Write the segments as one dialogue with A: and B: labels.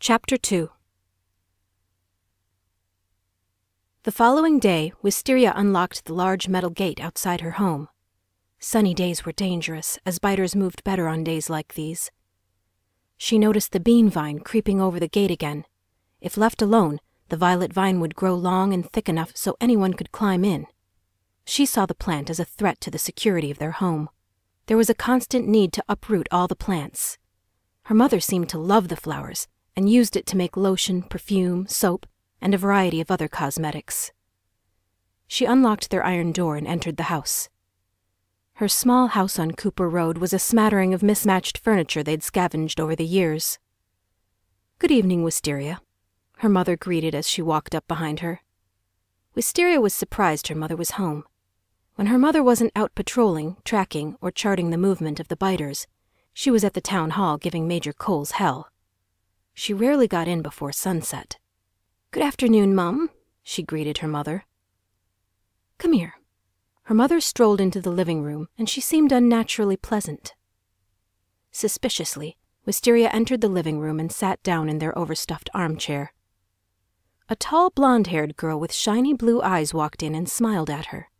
A: Chapter 2. The following day, Wisteria unlocked the large metal gate outside her home. Sunny days were dangerous, as biters moved better on days like these. She noticed the bean vine creeping over the gate again. If left alone, the violet vine would grow long and thick enough so anyone could climb in. She saw the plant as a threat to the security of their home. There was a constant need to uproot all the plants. Her mother seemed to love the flowers, and used it to make lotion, perfume, soap, and a variety of other cosmetics. She unlocked their iron door and entered the house. Her small house on Cooper Road was a smattering of mismatched furniture they'd scavenged over the years. "Good evening, Wisteria," her mother greeted as she walked up behind her. Wisteria was surprised her mother was home. When her mother wasn't out patrolling, tracking, or charting the movement of the biters, she was at the town hall giving Major Coles hell. She rarely got in before sunset. "Good afternoon, Mum," she greeted her mother. "Come here." Her mother strolled into the living room, and she seemed unnaturally pleasant. Suspiciously, Wisteria entered the living room and sat down in their overstuffed armchair. A tall, blonde-haired girl with shiny blue eyes walked in and smiled at her.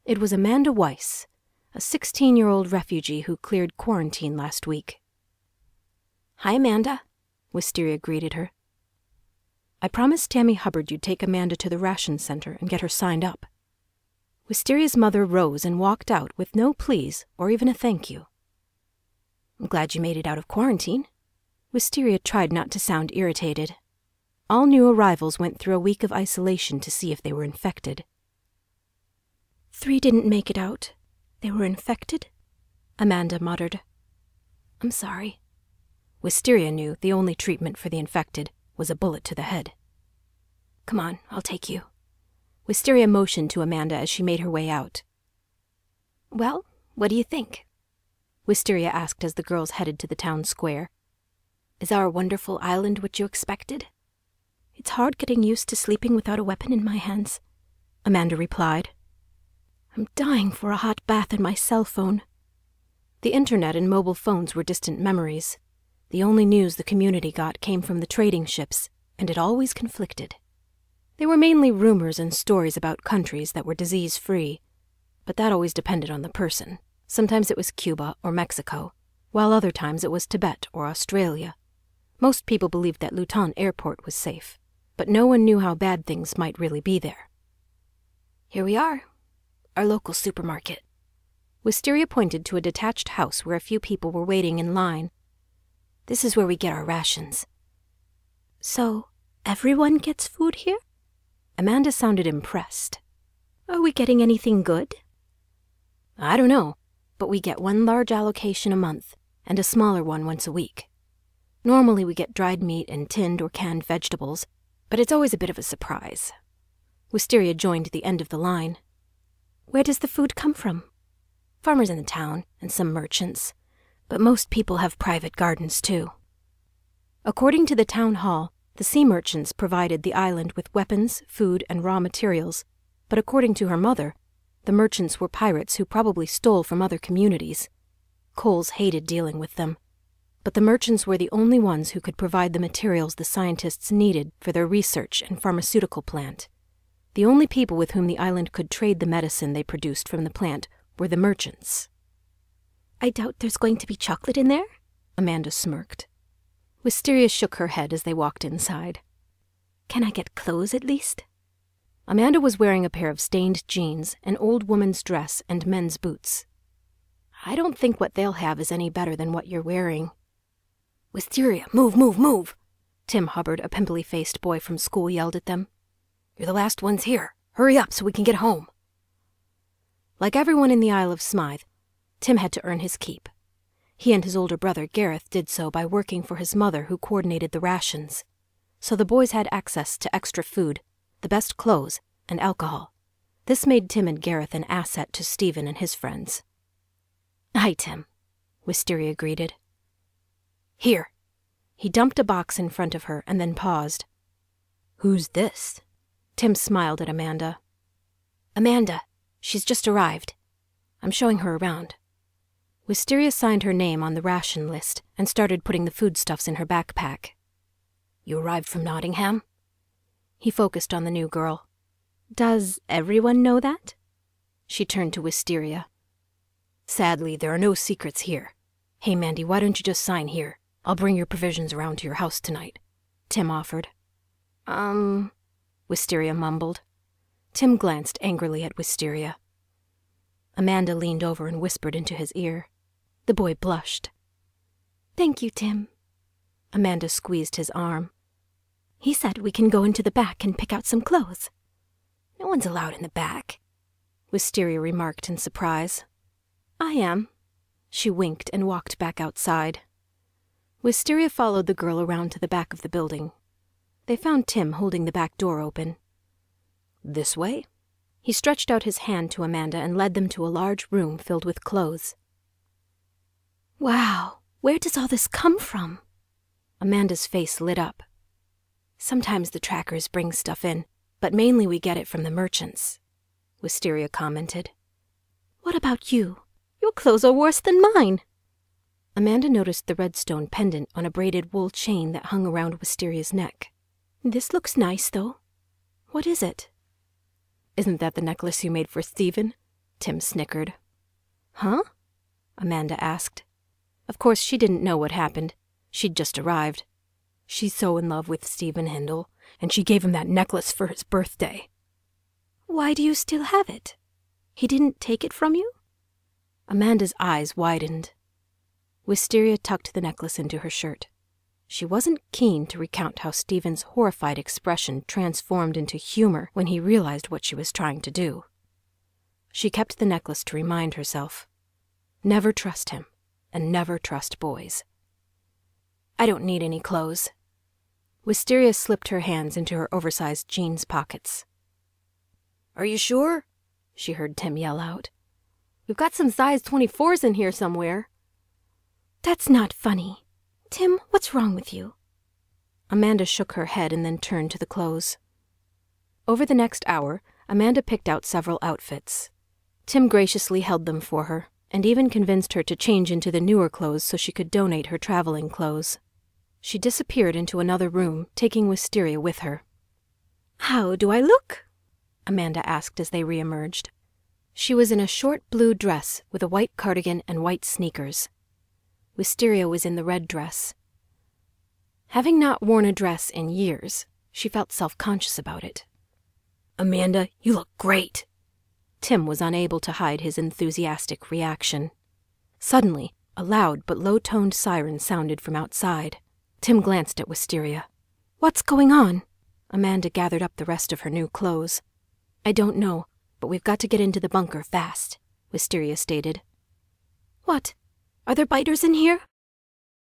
A: It was Amanda Weiss, a 16-year-old refugee who cleared quarantine last week. "Hi, Amanda," Wisteria greeted her. "I promised Tammy Hubbard you'd take Amanda to the ration center and get her signed up." Wisteria's mother rose and walked out with no please or even a thank you. "I'm glad you made it out of quarantine." Wisteria tried not to sound irritated. All new arrivals went through a week of isolation to see if they were infected. "3 didn't make it out. They were infected," Amanda muttered. "I'm sorry." Wisteria knew the only treatment for the infected was a bullet to the head. "Come on, I'll take you." Wisteria motioned to Amanda as she made her way out. "Well, what do you think?" Wisteria asked as the girls headed to the town square. "Is our wonderful island what you expected?" "It's hard getting used to sleeping without a weapon in my hands," Amanda replied. "I'm dying for a hot bath and my cell phone." The internet and mobile phones were distant memories. The only news the community got came from the trading ships, and it always conflicted. They were mainly rumors and stories about countries that were disease-free, but that always depended on the person. Sometimes it was Cuba or Mexico, while other times it was Tibet or Australia. Most people believed that Leyton airport was safe, but no one knew how bad things might really be there. "Here we are, our local supermarket." Wisteria pointed to a detached house where a few people were waiting in line. "This is where we get our rations." "So, everyone gets food here?" Amanda sounded impressed. "Are we getting anything good?" "I don't know, but we get 1 large allocation a month, and a smaller one once a week. Normally we get dried meat and tinned or canned vegetables, but it's always a bit of a surprise." Wisteria joined the end of the line. "Where does the food come from?" "Farmers in the town, and some merchants. But most people have private gardens, too." According to the town hall, the sea merchants provided the island with weapons, food, and raw materials, but according to her mother, the merchants were pirates who probably stole from other communities. Coles hated dealing with them, but the merchants were the only ones who could provide the materials the scientists needed for their research and pharmaceutical plant. The only people with whom the island could trade the medicine they produced from the plant were the merchants. "I doubt there's going to be chocolate in there?" Amanda smirked. Wisteria shook her head as they walked inside. "Can I get clothes at least?" Amanda was wearing a pair of stained jeans, an old woman's dress, and men's boots. "I don't think what they'll have is any better than what you're wearing." "Wisteria, move, move, move!" Tim Hubbard, a pimply-faced boy from school, yelled at them. "You're the last ones here. Hurry up so we can get home." Like everyone in the Isle of Smythe, Tim had to earn his keep. He and his older brother Gareth did so by working for his mother, who coordinated the rations. So the boys had access to extra food, the best clothes, and alcohol. This made Tim and Gareth an asset to Stephen and his friends. "Hi, Tim," Wisteria greeted. "Here." He dumped a box in front of her and then paused. "Who's this?" Tim smiled at Amanda. "Amanda. She's just arrived. I'm showing her around." Wisteria signed her name on the ration list and started putting the foodstuffs in her backpack. You arrived from Nottingham?" He focused on the new girl. "Does everyone know that?" She turned to Wisteria. "Sadly, there are no secrets here. Hey, Mandy, why don't you just sign here? I'll bring your provisions around to your house tonight," Tim offered. Wisteria mumbled. Tim glanced angrily at Wisteria. Amanda leaned over and whispered into his ear. The boy blushed. "Thank you, Tim." Amanda squeezed his arm. "He said we can go into the back and pick out some clothes." "No one's allowed in the back," Wisteria remarked in surprise. "I am." She winked and walked back outside. Wisteria followed the girl around to the back of the building. They found Tim holding the back door open. "This way?" He stretched out his hand to Amanda and led them to a large room filled with clothes. "Wow, where does all this come from?" Amanda's face lit up. "Sometimes the trackers bring stuff in, but mainly we get it from the merchants," Wisteria commented. "What about you? Your clothes are worse than mine." Amanda noticed the redstone pendant on a braided wool chain that hung around Wisteria's neck. "This looks nice, though. What is it?" "Isn't that the necklace you made for Stephen?" Tim snickered. "Huh?" Amanda asked. Of course, she didn't know what happened. She'd just arrived. She's so in love with Stephen Hindle, and she gave him that necklace for his birthday. "Why do you still have it? He didn't take it from you?" Amanda's eyes widened. Wisteria tucked the necklace into her shirt. She wasn't keen to recount how Stephen's horrified expression transformed into humor when he realized what she was trying to do. She kept the necklace to remind herself. Never trust him, and never trust boys. "I don't need any clothes." Wisteria slipped her hands into her oversized jeans pockets. "Are you sure?" she heard Tim yell out. "We've got some size 24s in here somewhere." "That's not funny. Tim, what's wrong with you?" Amanda shook her head and then turned to the clothes. Over the next hour, Amanda picked out several outfits. Tim graciously held them for her, and even convinced her to change into the newer clothes so she could donate her traveling clothes. She disappeared into another room, taking Wisteria with her. "How do I look?" Amanda asked as they reemerged. She was in a short blue dress with a white cardigan and white sneakers. Wisteria was in the red dress. Having not worn a dress in years, she felt self-conscious about it. "Amanda, you look great!" Tim was unable to hide his enthusiastic reaction. Suddenly, a loud but low-toned siren sounded from outside. Tim glanced at Wisteria. "What's going on?" Amanda gathered up the rest of her new clothes. "I don't know, but we've got to get into the bunker fast," Wisteria stated. "What? Are there biters in here?"